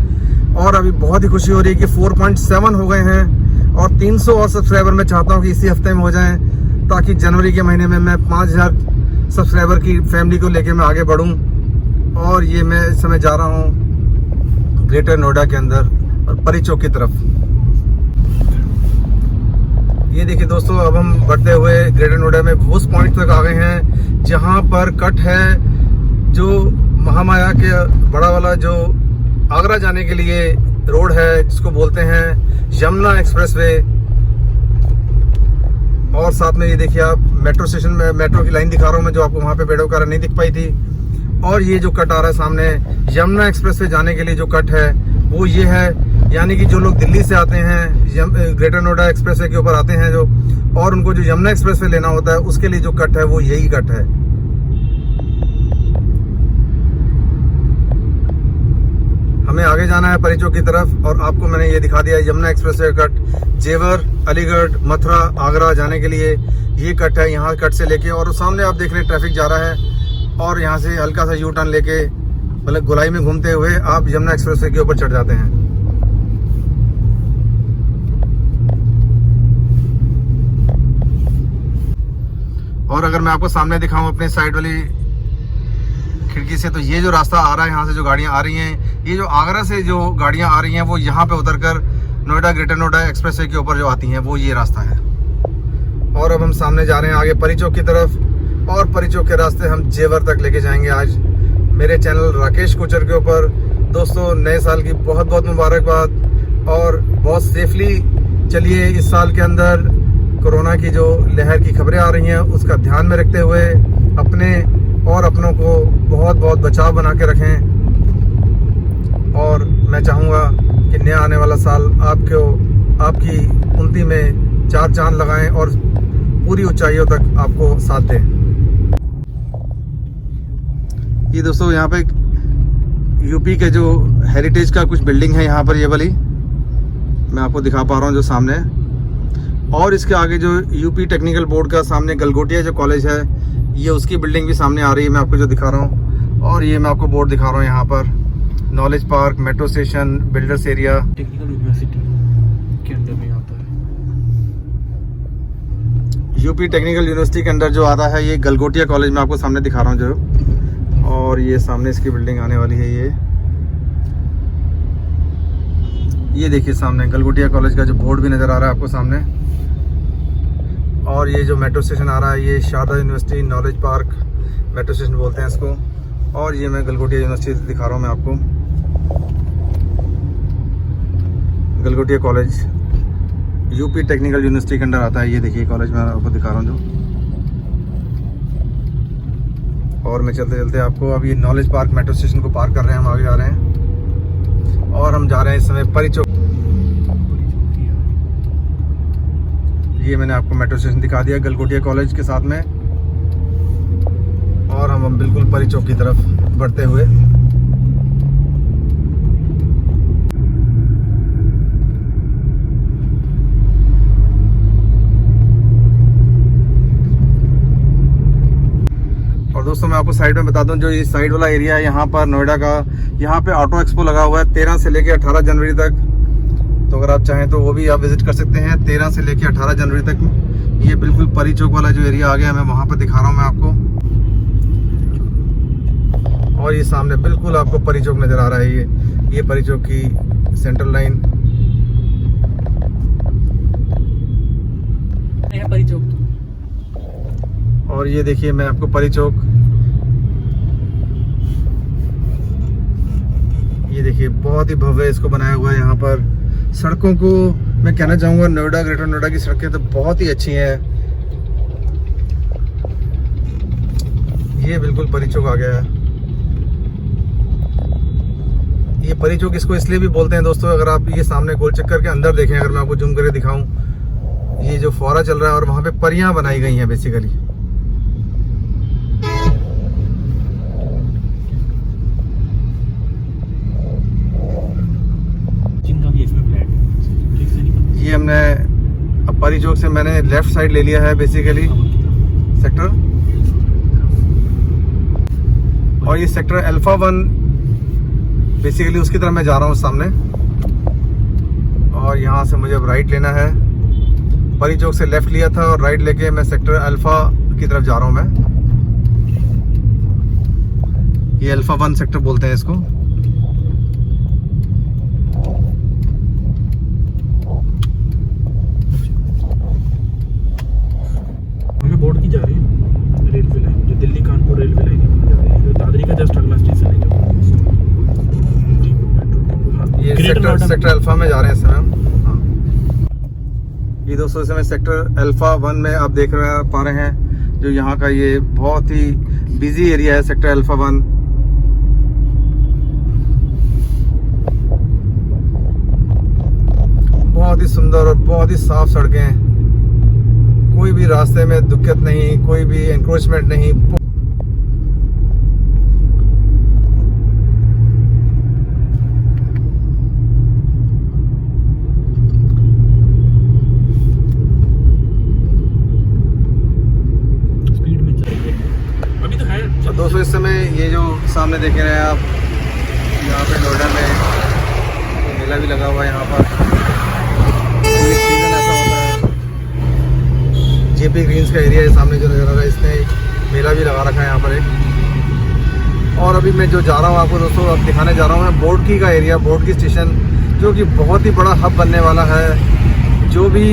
और अभी बहुत ही खुशी हो रही है कि 4.7 हो गए हैं और 300 और सब्सक्राइबर मैं चाहता हूँ कि इसी हफ्ते में हो जाएं, ताकि जनवरी के महीने में मैं 5000 सब्सक्राइबर की फैमिली को लेके मैं आगे बढ़ूं। और ये मैं इस समय जा रहा हूँ ग्रेटर नोएडा के अंदर और परी चौक की तरफ। ये देखिए दोस्तों, अब हम बढ़ते हुए ग्रेटर नोएडा में उस पॉइंट तक आ गए हैं जहाँ पर कट है जो महामाया के बड़ा वाला जो आगरा जाने के लिए रोड है, जिसको बोलते हैं यमुना एक्सप्रेसवे। और साथ में ये देखिए आप मेट्रो स्टेशन में मेट्रो की लाइन दिखा रहा हूँ मैं, जो आपको वहाँ पे पेड़ों कारण नहीं दिख पाई थी। और ये जो कट आ रहा है सामने यमुना एक्सप्रेसवे जाने के लिए जो कट है वो ये है, यानी कि जो लोग दिल्ली से आते हैं ग्रेटर नोएडा एक्सप्रेसवे के ऊपर आते हैं जो, और उनको जो यमुना एक्सप्रेसवे लेना होता है उसके लिए जो कट है वो यही कट है। हमें आगे जाना है परी चौक की तरफ, और आपको मैंने ये दिखा दिया यमुना एक्सप्रेसवे कट जेवर, अलीगढ़, मथुरा, आगरा जाने के लिए ये कट है। यहाँ कट से लेके और सामने आप देख रहे हैं ट्रैफिक जा रहा है, और यहाँ से हल्का सा यू टर्न लेके मतलब गोलाई में घूमते हुए आप यमुना एक्सप्रेसवे के ऊपर चढ़ जाते हैं। और अगर मैं आपको सामने दिखाऊं अपने साइड वाली खिड़की से, तो ये जो रास्ता आ रहा है यहाँ से जो गाड़ियाँ आ रही हैं, ये जो आगरा से जो गाड़ियाँ आ रही हैं वो यहाँ पे उतरकर नोएडा ग्रेटर नोएडा एक्सप्रेसवे के ऊपर जो आती हैं वो ये रास्ता है। और अब हम सामने जा रहे हैं आगे परी चौक की तरफ, और परी चौक के रास्ते हम जेवर तक लेके जाएंगे आज मेरे चैनल राकेश कोचर के ऊपर। दोस्तों नए साल की बहुत बहुत मुबारकबाद, और बहुत सेफली चलिए। इस साल के अंदर कोरोना की जो लहर की खबरें आ रही हैं उसका ध्यान में रखते हुए अपने और अपनों को बहुत बहुत बचाव बना के रखें। और मैं चाहूँगा कि नया आने वाला साल आपकी उन्नति में चार चांद लगाएं और पूरी ऊंचाइयों तक आपको साथ दें। ये दोस्तों यहाँ पे यूपी के जो हेरिटेज का कुछ बिल्डिंग है यहाँ पर, ये वाली मैं आपको दिखा पा रहा हूँ जो सामने। और इसके आगे जो यूपी टेक्निकल बोर्ड का सामने गलगोटिया जो कॉलेज है, ये उसकी बिल्डिंग भी सामने आ रही है, मैं आपको जो दिखा रहा हूँ। और ये मैं आपको बोर्ड दिखा रहा हूँ यहाँ पर, knowledge park, metro station, builders area, technical university के अंदर में आता है। यूपी टेक्निकल यूनिवर्सिटी के अंदर जो आता है ये गलगोटिया कॉलेज मैं आपको सामने दिखा रहा हूँ जो। और ये सामने इसकी बिल्डिंग आने वाली है। ये देखिए सामने गलगोटिया कॉलेज का जो बोर्ड भी नज़र आ रहा है आपको सामने। और ये जो मेट्रो स्टेशन आ रहा है ये Sharda university knowledge park metro station बोलते हैं इसको। और ये मैं गलगोटिया यूनिवर्सिटी दिखा रहा हूँ मैं आपको, Galgotia college UP technical university के अंदर आता है। ये देखिए कॉलेज मैं आपको दिखा रहा हूँ जो। और मैं चलते चलते आपको अब ये नॉलेज पार्क मेट्रो स्टेशन को पार कर रहे हैं, हम आगे जा रहे हैं और हम जा रहे हैं इस समय परी चौक। ये मैंने आपको मेट्रो स्टेशन दिखा दिया गलगोटिया कॉलेज के साथ में, और हम बिल्कुल परी चौक की तरफ बढ़ते हुए। और दोस्तों मैं आपको साइड में बता दूं, जो ये साइड वाला एरिया है यहाँ पर नोएडा का, यहाँ पे ऑटो एक्सपो लगा हुआ है 13 से लेके 18 जनवरी तक। तो अगर आप चाहें तो वो भी आप विजिट कर सकते हैं 13 से लेके 18 जनवरी तक। ये बिल्कुल परी चौक वाला जो एरिया आ गया मैं वहाँ पर दिखा रहा हूँ मैं आपको। और ये सामने बिल्कुल आपको परी चौक नज़र आ रहा है। ये परी चौक की सेंट्रल लाइन है परी चौक। और ये देखिए मैं आपको परी चौक, ये देखिए बहुत ही भव्य इसको बनाया हुआ है। यहाँ पर सड़कों को मैं कहना चाहूँगा नोएडा, ग्रेटर नोएडा की सड़कें तो बहुत ही अच्छी हैं। ये बिल्कुल परी चौक आ गया है। ये परी चौक इसको इसलिए भी बोलते हैं दोस्तों, अगर आप ये सामने गोल चक्कर के अंदर देखें, अगर मैं आपको जूम करके दिखाऊं, ये जो फौरा चल रहा है और वहाँ पे परियां बनाई गई हैं बेसिकली। ये हमने अब परी चौक से मैंने लेफ्ट साइड ले लिया है बेसिकली सेक्टर, और ये सेक्टर अल्फा 1 बेसिकली उसकी तरफ मैं जा रहा हूँ सामने। और यहाँ से मुझे अब राइट लेना है। परी चौक से लेफ्ट लिया था और राइट लेके मैं सेक्टर अल्फा की तरफ जा रहा हूँ मैं। ये अल्फा 1 सेक्टर बोलते हैं इसको। हमें बोर्ड की जा रही है रेलवे लाइन, जो दिल्ली कानपुर रेलवे लाइन है वहाँ जा रही है, जो दादरी का जस्ट अगला स्टेशन है जो। ये सेक्टर अल्फा में जा रहे हैं इस समय हम। हाँ, ये दोस्तों इस समय सेक्टर अल्फा 1 में आप देख पा रहे हैं जो यहाँ का ये बहुत ही बिजी एरिया है सेक्टर अल्फा 1। बहुत ही सुंदर और बहुत ही साफ सड़कें, कोई भी रास्ते में दिक्कत नहीं, कोई भी एनक्रोचमेंट नहीं। दोस्तों इस समय ये जो सामने देख रहे हैं आप, यहाँ पे नोएडा में तो मेला भी लगा हुआ है यहाँ पर। सीजन ऐसा होता है, जेपी ग्रीन्स का एरिया है सामने जो नज़र आ रहा है, इसने मेला भी लगा रखा है यहाँ पर एक। और अभी मैं जो जा रहा हूँ आपको दोस्तों अब दिखाने जा रहा हूँ मैं बोडकी का एरिया, बोडकी स्टेशन, जो कि बहुत ही बड़ा हब बनने वाला है। जो भी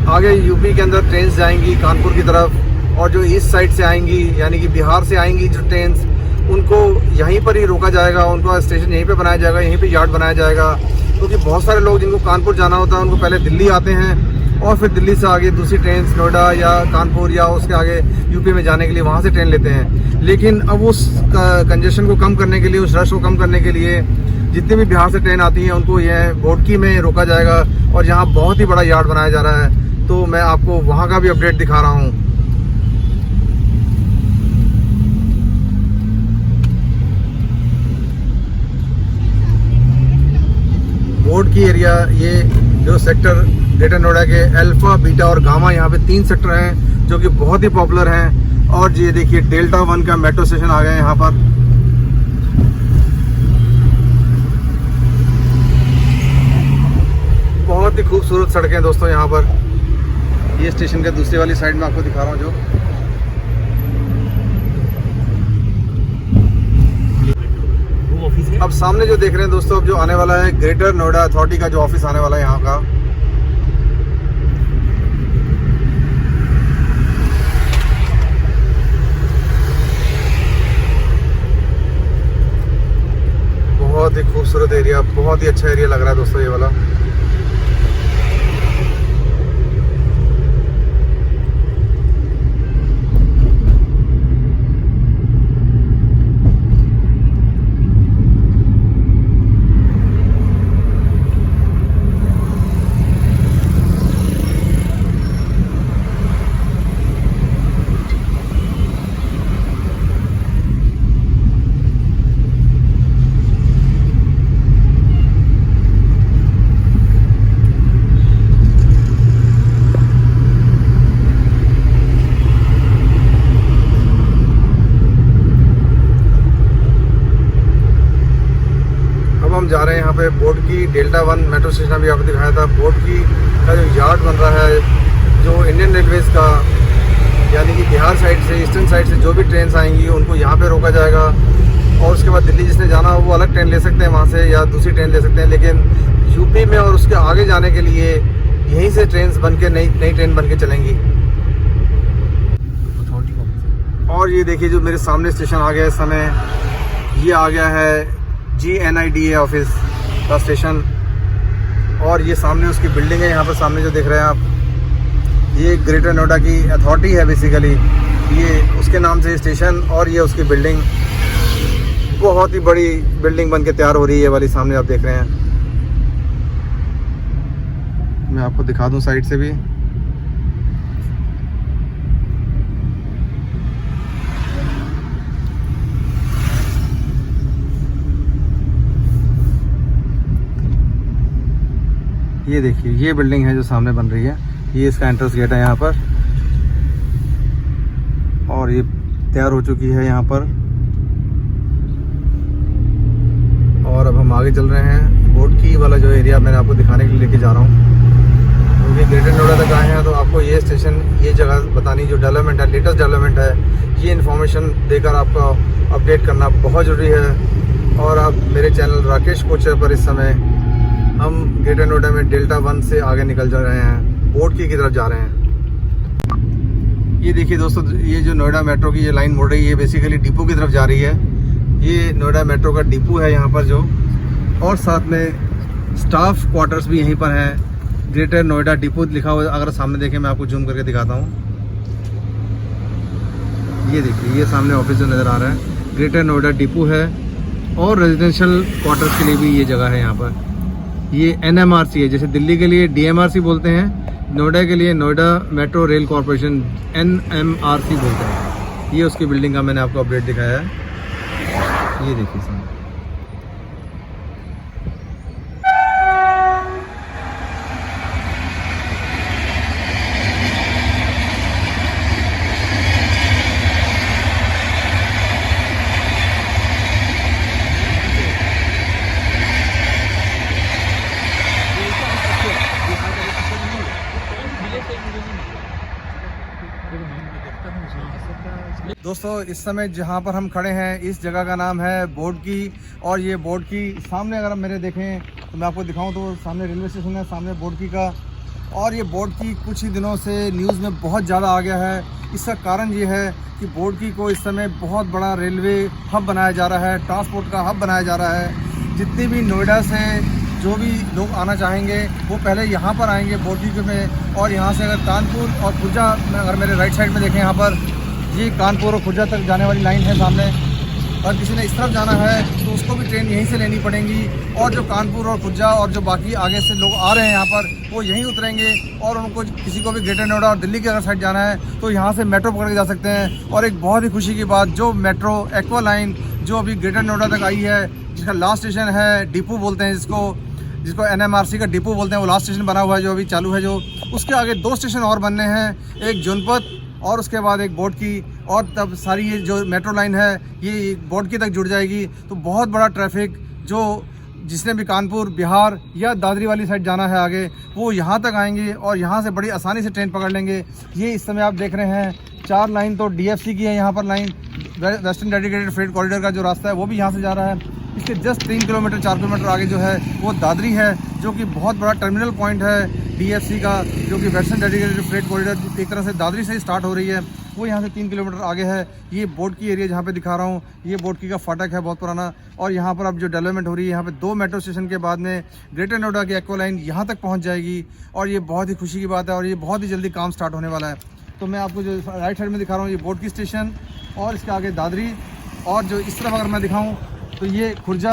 आगे यूपी के अंदर ट्रेन जाएंगी कानपुर की तरफ, और जो ईस्ट साइड से आएंगी यानी कि बिहार से आएंगी जो ट्रेन, उनको यहीं पर ही रोका जाएगा, उनका स्टेशन यहीं पे बनाया जाएगा, यहीं पे यार्ड बनाया जाएगा। क्योंकि बहुत सारे लोग जिनको कानपुर जाना होता है उनको पहले दिल्ली आते हैं और फिर दिल्ली से आगे दूसरी ट्रेन नोएडा या कानपुर या उसके आगे यूपी में जाने के लिए वहाँ से ट्रेन लेते हैं। लेकिन अब उस कंजेशन को कम करने के लिए, उस रश को कम करने के लिए जितनी भी बिहार से ट्रेन आती हैं उनको यह बोडकी में रोका जाएगा, और यहाँ बहुत ही बड़ा यार्ड बनाया जा रहा है। तो मैं आपको वहाँ का भी अपडेट दिखा रहा हूँ। बोडकी एरिया, ये जो सेक्टर ग्रेटर नोएडा के अल्फा, बीटा और गामा, यहाँ पे 3 सेक्टर हैं जो कि बहुत ही पॉपुलर हैं। और ये देखिए डेल्टा 1 का मेट्रो स्टेशन आ गया है यहाँ पर। बहुत ही खूबसूरत सड़कें हैं दोस्तों यहाँ पर। ये स्टेशन के दूसरी वाली साइड में आपको दिखा रहा हूँ जो अब सामने जो देख रहे हैं दोस्तों, अब जो आने वाला है ग्रेटर नोएडा अथॉरिटी का जो ऑफिस आने वाला है यहाँ का। बहुत ही खूबसूरत एरिया, बहुत ही अच्छा एरिया लग रहा है दोस्तों ये वाला। जा रहे हैं यहाँ पे बोडकी डेल्टा 1 मेट्रो स्टेशन भी आपको दिखाया था। बोडकी का जो यार्ड बन रहा है, जो इंडियन रेलवेज का, यानी कि बिहार साइड से, ईस्टर्न साइड से जो भी ट्रेन आएंगी उनको यहाँ पे रोका जाएगा, और उसके बाद दिल्ली जिसने जाना हो वो अलग ट्रेन ले सकते हैं वहाँ से, या दूसरी ट्रेन ले सकते हैं। लेकिन यूपी में और उसके आगे जाने के लिए यहीं से ट्रेन बन के नई ट्रेन बन के चलेंगी। और ये देखिए जो मेरे सामने स्टेशन आ गया इस समय, ये आ गया है GNIDA ऑफिस का स्टेशन, और ये सामने उसकी बिल्डिंग है यहाँ पर सामने जो देख रहे हैं आप, ये ग्रेटर नोएडा की अथॉरिटी है बेसिकली, ये उसके नाम से स्टेशन और ये उसकी बिल्डिंग। बहुत ही बड़ी बिल्डिंग बन के तैयार हो रही है ये वाली सामने आप देख रहे हैं। मैं आपको दिखा दूं साइड से भी। ये देखिए ये बिल्डिंग है जो सामने बन रही है, ये इसका एंट्रेंस गेट है यहाँ पर, और ये तैयार हो चुकी है यहाँ पर। और अब हम आगे चल रहे हैं। बोडकी वाला जो एरिया मैंने आपको दिखाने के लिए लेके जा रहा हूँ, क्योंकि ग्रेटर नोएडा तक आए हैं तो आपको ये स्टेशन, ये जगह बतानी, जो डेवलपमेंट है, लेटेस्ट डेवलपमेंट है, ये इन्फॉर्मेशन देकर आपका अपडेट करना बहुत ज़रूरी है। और आप मेरे चैनल राकेश कोचर पर इस समय हम ग्रेटर नोएडा में डेल्टा 1 से आगे निकल जा रहे हैं, बोडकी की तरफ जा रहे हैं। ये देखिए दोस्तों, ये जो नोएडा मेट्रो की ये लाइन मुड़ रही है, बेसिकली डिपो की तरफ जा रही है। ये नोएडा मेट्रो का डिपो है यहाँ पर जो, और साथ में स्टाफ क्वार्टर्स भी यहीं पर हैं। ग्रेटर नोएडा डिपो लिखा हुआ, अगर सामने देखें मैं आपको जूम करके दिखाता हूँ। ये देखिए ये सामने ऑफिस जो नज़र आ रहा है, ग्रेटर नोएडा डिपो है, और रेजिडेंशियल क्वार्टर्स के लिए भी ये जगह है यहाँ पर। ये NMRC है, जैसे दिल्ली के लिए DMRC बोलते हैं, नोएडा के लिए Noida metro rail corporation NMRC बोलते हैं। ये उसकी बिल्डिंग का मैंने आपको अपडेट दिखाया है। ये देखिए सामने। दोस्तों इस समय जहाँ पर हम खड़े हैं इस जगह का नाम है बोडकी, और ये बोडकी सामने अगर आप मेरे देखें तो मैं आपको दिखाऊं तो सामने रेलवे स्टेशन है, सामने बोडकी का, और ये बोर्ड की कुछ ही दिनों से न्यूज़ में बहुत ज़्यादा आ गया है। इसका कारण ये है कि बोर्ड की को इस समय बहुत बड़ा रेलवे हब बनाया जा रहा है, ट्रांसपोर्ट का हब बनाया जा रहा है। जितने भी नोएडा से जो भी लोग आना चाहेंगे वो पहले यहाँ पर आएंगे बोर्ड में, और यहाँ से अगर कानपुर और खुर्जा, अगर मेरे राइट साइड में देखें यहाँ पर ये कानपुर और खुर्जा तक जाने वाली लाइन है सामने, और किसी ने इस तरफ जाना है तो उसको भी ट्रेन यहीं से लेनी पड़ेगी। और जो कानपुर और खुर्जा और जो बाकी आगे से लोग आ रहे हैं यहाँ पर वो यहीं उतरेंगे, और उनको किसी को भी ग्रेटर नोएडा और दिल्ली की अगर साइड जाना है तो यहाँ से मेट्रो पकड़ के जा सकते हैं। और एक बहुत ही खुशी की बात, जो मेट्रो एक्वा लाइन जो अभी ग्रेटर नोएडा तक आई है, जिसका लास्ट स्टेशन है डिपो बोलते हैं जिसको NMRC का डिपो बोलते हैं, वो लास्ट स्टेशन बना हुआ है जो अभी चालू है। जो उसके आगे 2 स्टेशन और बनने हैं, एक जनपद और उसके बाद एक बोर्ड की, और तब सारी ये जो मेट्रो लाइन है ये बोर्ड की तक जुड़ जाएगी। तो बहुत बड़ा ट्रैफिक जो जिसने भी कानपुर, बिहार या दादरी वाली साइड जाना है आगे, वो यहाँ तक आएंगे और यहाँ से बड़ी आसानी से ट्रेन पकड़ लेंगे। ये इस समय आप देख रहे हैं 4 लाइन तो DFC की है, यहाँ पर line western dedicated freight corridor का जो रास्ता है वो भी यहाँ से जा रहा है। इसके जस्ट 3 किलोमीटर 4 किलोमीटर आगे जो है वो दादरी है, जो कि बहुत बड़ा टर्मिनल पॉइंट है DFC का, जो कि वेस्टर्न डेडिकेटेड फ्रेट कॉरिडोर एक तरह से दादरी से ही स्टार्ट हो रही है। वो यहाँ से 3 किलोमीटर आगे है। ये बोर्ड की एरिया जहाँ पे दिखा रहा हूँ, ये बोर्ड की का फाटक है बहुत पुराना, और यहाँ पर अब जो डेवलपमेंट हो रही है, यहाँ पे 2 मेट्रो स्टेशन के बाद में ग्रेटर नोएडा की एक्वा लाइन यहाँ तक पहुँच जाएगी, और ये बहुत ही खुशी की बात है, और ये बहुत ही जल्दी काम स्टार्ट होने वाला है। तो मैं आपको जो राइट साइड में दिखा रहा हूँ ये बोर्ड की स्टेशन, और इसके आगे दादरी, और जो इस तरफ अगर मैं दिखाऊँ तो ये खुर्जा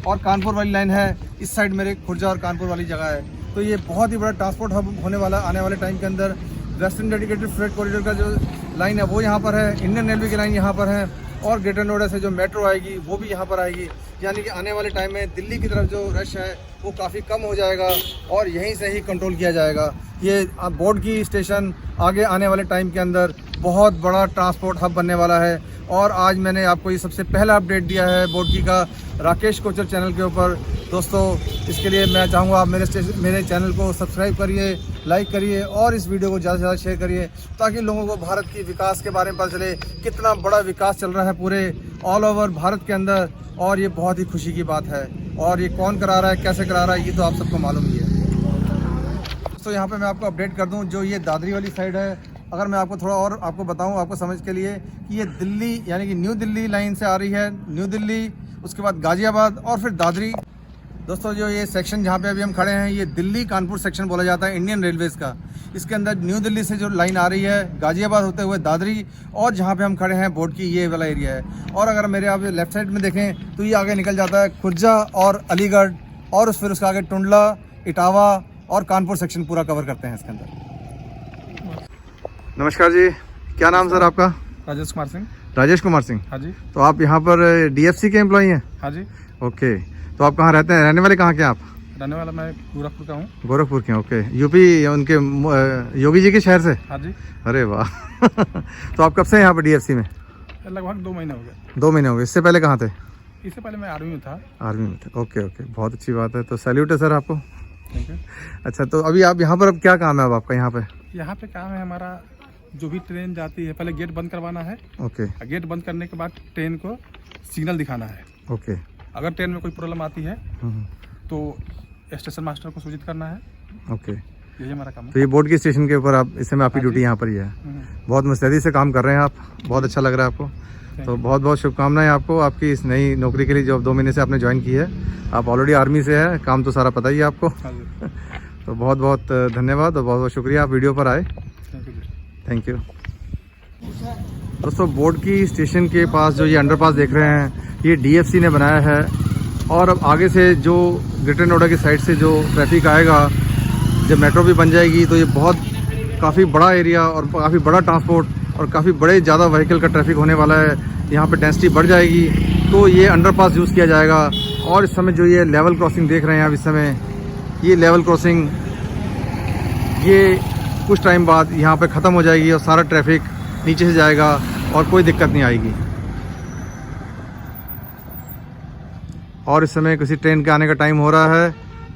और कानपुर वाली लाइन है। इस साइड मेरे खुर्जा और कानपुर वाली जगह है। तो ये बहुत ही बड़ा ट्रांसपोर्ट हब होने वाला आने वाले टाइम के अंदर। वेस्टर्न डेडिकेटेड फ्रेट कॉरिडोर का जो लाइन है वो यहाँ पर है, इंडियन रेलवे की लाइन यहाँ पर है, और ग्रेटर नोएडा से जो मेट्रो आएगी वो भी यहाँ पर आएगी। यानी कि आने वाले टाइम में दिल्ली की तरफ जो रश है वो काफ़ी कम हो जाएगा, और यहीं से ही कंट्रोल किया जाएगा। ये बोर्ड की स्टेशन आगे आने वाले टाइम के अंदर बहुत बड़ा ट्रांसपोर्ट हब बनने वाला है। और आज मैंने आपको ये सबसे पहला अपडेट दिया है बोर्ड की का राकेश कोचर चैनल के ऊपर। दोस्तों, इसके लिए मैं चाहूँगा आप मेरे चैनल को सब्सक्राइब करिए, लाइक करिए, और इस वीडियो को ज़्यादा से ज़्यादा शेयर करिए, ताकि लोगों को भारत की विकास के बारे में पता चले, कितना बड़ा विकास चल रहा है पूरे ऑल ओवर भारत के अंदर। और ये बहुत ही खुशी की बात है, और ये कौन करा रहा है, कैसे करा रहा है, ये तो आप सबको मालूम ही है। तो यहाँ पे मैं आपको अपडेट कर दूँ, जो ये दादरी वाली साइड है, अगर मैं आपको थोड़ा और आपको बताऊँ आपको समझ के लिए, कि ये दिल्ली यानी कि न्यू दिल्ली लाइन से आ रही है, न्यू दिल्ली, उसके बाद गाज़ियाबाद और फिर दादरी। दोस्तों, जो ये सेक्शन जहाँ पे अभी हम खड़े हैं ये दिल्ली कानपुर सेक्शन बोला जाता है इंडियन रेलवेज़ का। इसके अंदर न्यू दिल्ली से जो लाइन आ रही है गाज़ियाबाद होते हुए दादरी, और जहाँ पे हम खड़े हैं बोर्ड की ये वाला एरिया है। और अगर मेरे आप लेफ्ट साइड में देखें तो ये आगे निकल जाता है खुर्जा और अलीगढ़, और फिर उसके आगे टुंडला, इटावा और कानपुर सेक्शन पूरा कवर करते हैं इसके अंदर। नमस्कार जी, क्या नाम सर आपका? राजेश कुमार सिंह। राजेश कुमार सिंह। हाँ जी। तो आप यहाँ पर DFC के एम्प्लॉई हैं? हाँ जी। ओके, तो आप कहाँ रहते हैं, रहने वाले कहाँ के आप? रहने वाला मैं गोरखपुर का हूँ। गोरखपुर के? ओके, यूपी उनके योगी जी के शहर से? हाँ जी। अरे वाह तो आप कब से यहाँ पर DFC में? लगभग 2 महीने हो गए। 2 महीने हो गए। इससे पहले कहाँ थे? इससे पहले मैं आर्मी में था। आर्मी में थे। ओके ओके, बहुत अच्छी बात है। तो सैल्यूट है सर आपको। ठीक है। अच्छा, तो अभी आप यहाँ पर अब क्या काम है अब आपका यहाँ पे? यहाँ पे काम है हमारा, जो भी ट्रेन जाती है पहले गेट बंद करवाना है। ओके। गेट बंद करने के बाद ट्रेन को सिग्नल दिखाना है। ओके। अगर ट्रेन में कोई प्रॉब्लम आती है तो स्टेशन मास्टर को सूचित करना है। ओके, यही हमारा काम है। तो ये बोर्ड की स्टेशन के ऊपर आप इस समय आपकी ड्यूटी यहाँ पर ही है। बहुत मुस्तैदी से काम कर रहे हैं आप, बहुत अच्छा लग रहा है आपको। तो बहुत बहुत शुभकामनाएं आपको आपकी इस नई नौकरी के लिए जो 2 महीने से आपने ज्वाइन की है। आप ऑलरेडी आर्मी से है, काम तो सारा पता ही है आपको। तो बहुत बहुत धन्यवाद और बहुत बहुत शुक्रिया आप वीडियो पर आए। Thank you. दोस्तों, बोर्ड की स्टेशन के पास जो ये अंडरपास देख रहे हैं ये DFC ने बनाया है, और अब आगे से जो ग्रेटर नोएडा की साइड से जो ट्रैफिक आएगा, जब मेट्रो भी बन जाएगी तो ये बहुत काफ़ी बड़ा एरिया और काफ़ी बड़ा ट्रांसपोर्ट और काफ़ी बड़े ज़्यादा व्हीकल का ट्रैफिक होने वाला है। यहाँ पे डेंसिटी बढ़ जाएगी, तो ये अंडरपास यूज़ किया जाएगा। और इस समय जो ये लेवल क्रॉसिंग देख रहे हैं आप, इस समय ये लेवल क्रॉसिंग ये कुछ टाइम बाद यहाँ पे ख़त्म हो जाएगी और सारा ट्रैफिक नीचे से जाएगा और कोई दिक्कत नहीं आएगी। और इस समय किसी ट्रेन के आने का टाइम हो रहा है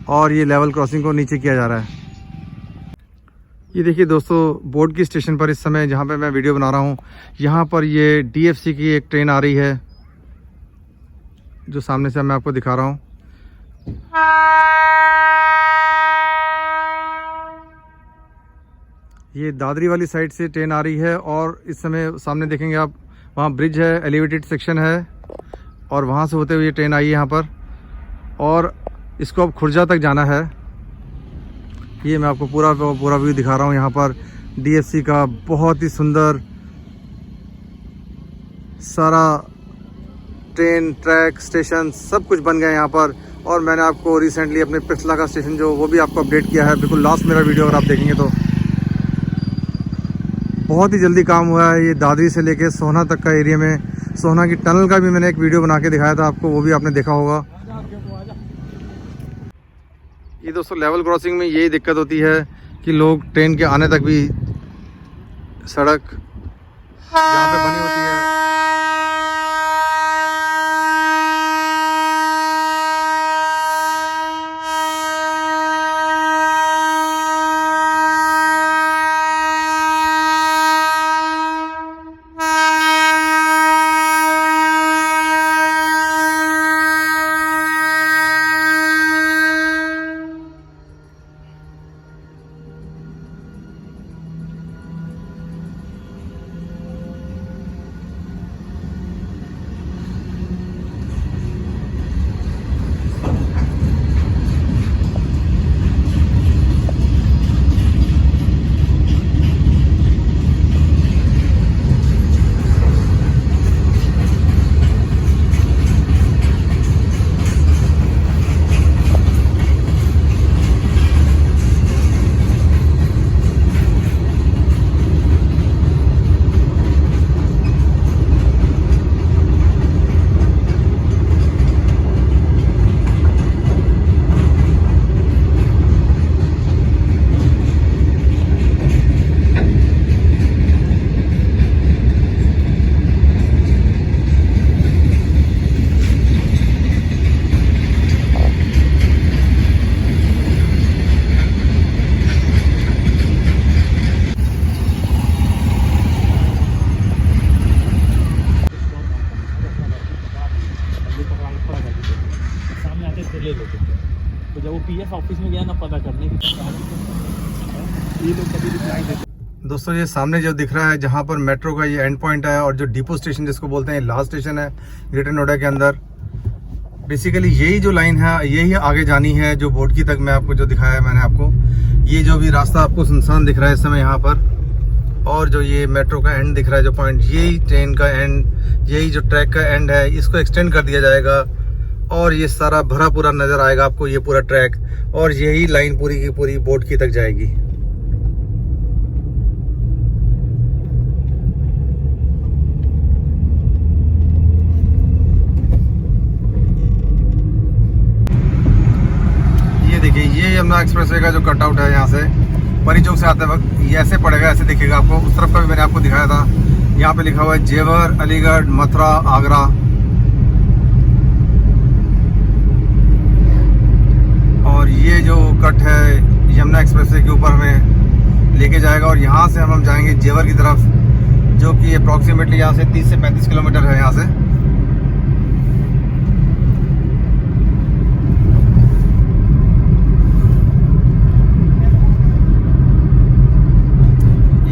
और ये लेवल क्रॉसिंग को नीचे किया जा रहा है। ये देखिए दोस्तों, बोर्ड की स्टेशन पर इस समय जहाँ पे मैं वीडियो बना रहा हूँ, यहाँ पर ये DFC की एक ट्रेन आ रही है, जो सामने से मैं आपको दिखा रहा हूँ। ये दादरी वाली साइड से ट्रेन आ रही है और इस समय सामने देखेंगे आप, वहाँ ब्रिज है, एलिवेटेड सेक्शन है और वहाँ से होते हुए ये ट्रेन आई है यहाँ पर और इसको अब खुर्जा तक जाना है। ये मैं आपको पूरा व्यू दिखा रहा हूँ। यहाँ पर DFC का बहुत ही सुंदर सारा ट्रेन, ट्रैक, स्टेशन सब कुछ बन गया यहाँ पर। और मैंने आपको रिसेंटली अपने पिछला का स्टेशन जो वो भी आपको अपडेट किया है, बिल्कुल लास्ट मेरा वीडियो अगर आप देखेंगे तो। बहुत ही जल्दी काम हुआ है। ये दादरी से लेके सोहना तक का एरिया में, सोहना की टनल का भी मैंने एक वीडियो बना के दिखाया था आपको, वो भी आपने देखा होगा। ये दोस्तों लेवल क्रॉसिंग में यही दिक्कत होती है कि लोग ट्रेन के आने तक भी सड़क जहाँ पे बनी होती है ले लेते थे। तो जब वो पीएस ऑफिस में गया ना पता करने की, ये लोग कभी रिप्लाई देते। दोस्तों ये सामने जो दिख रहा है जहाँ पर मेट्रो का ये एंड पॉइंट है और जो डिपो स्टेशन जिसको बोलते हैं, लास्ट स्टेशन है ग्रेटर नोएडा के अंदर। बेसिकली यही जो लाइन है यही आगे जानी है, जो बोटकी तक मैं आपको जो दिखाया है मैंने आपको। ये जो भी रास्ता आपको सुनसान दिख रहा है इस समय यहाँ पर, और जो ये मेट्रो का एंड दिख रहा है जो पॉइंट, यही ट्रेन का एंड, यही जो ट्रैक का एंड है, इसको एक्सटेंड कर दिया जाएगा और ये सारा भरा पूरा नज़र आएगा आपको ये पूरा ट्रैक, और यही लाइन पूरी की पूरी बोटकी तक जाएगी। ये देखिए ये यमुना एक्सप्रेसवे का जो कटआउट है, यहाँ से परी चौक से आते वक्त ये ऐसे पड़ेगा, ऐसे दिखेगा आपको। उस तरफ का भी मैंने आपको दिखाया था। यहाँ पे लिखा हुआ है जेवर, अलीगढ़, मथुरा, आगरा। और ये जो कट है यमुना एक्सप्रेसवे के ऊपर हमें लेके जाएगा और यहाँ से हम जाएंगे जेवर की तरफ, जो कि अप्रॉक्सीमेटली यहाँ से 30 से 35 किलोमीटर है यहाँ से।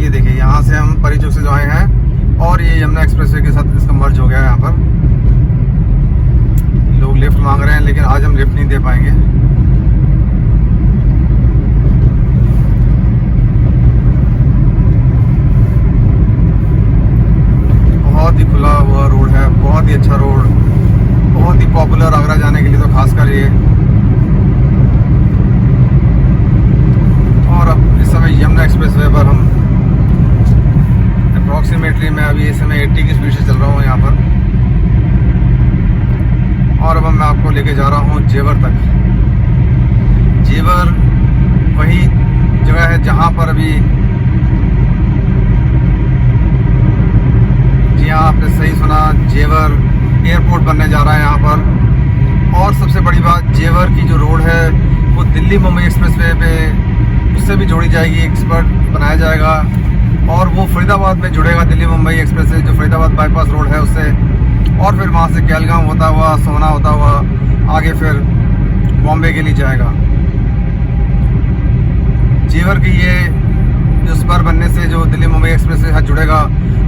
ये देखिए यहाँ से हम परी चौक से जो आए हैं और ये यमुना एक्सप्रेसवे के साथ इसका मर्ज हो गया है। यहाँ पर लोग लिफ्ट मांग रहे हैं, लेकिन आज हम लिफ्ट नहीं दे पाएंगे। बहुत ही खुला हुआ रोड है, बहुत ही अच्छा रोड, बहुत ही पॉपुलर आगरा जाने के लिए तो खासकर ये। और अब इस समय यमुना एक्सप्रेसवे पर हम अप्रॉक्सीमेटली मैं अभी इस समय 80 की स्पीड से चल रहा हूँ यहाँ पर, और अब मैं आपको लेके जा रहा हूँ जेवर तक। जेवर वही जगह है जहाँ पर अभी, जी हाँ आपने सही सुना, जेवर एयरपोर्ट बनने जा रहा है यहाँ पर। और सबसे बड़ी बात, जेवर की जो रोड है वो दिल्ली मुंबई एक्सप्रेसवे पे उससे भी जोड़ी जाएगी, एक्सपर्ट बनाया जाएगा और वो फरीदाबाद में जुड़ेगा दिल्ली मुंबई एक्सप्रेस से, जो फरीदाबाद बाईपास रोड है उससे। और फिर वहाँ से कैलगांव होता हुआ, सोना होता हुआ आगे फिर बॉम्बे के लिए जाएगा। जेवर की ये जो स्पर बनने से जो दिल्ली मुंबई एक्सप्रेस से साथ जुड़ेगा,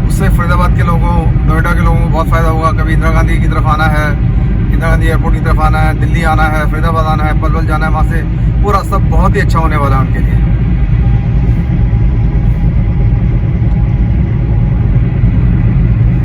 उससे फरीदाबाद के लोगों, नोएडा के लोगों को बहुत फ़ायदा होगा। कभी इंदिरा गांधी की तरफ आना है, इंदिरा गांधी एयरपोर्ट की तरफ आना है, दिल्ली आना है, फरीदाबाद आना है, पलवल जाना है, वहाँ से पूरा सब बहुत ही अच्छा होने वाला है उनके लिए।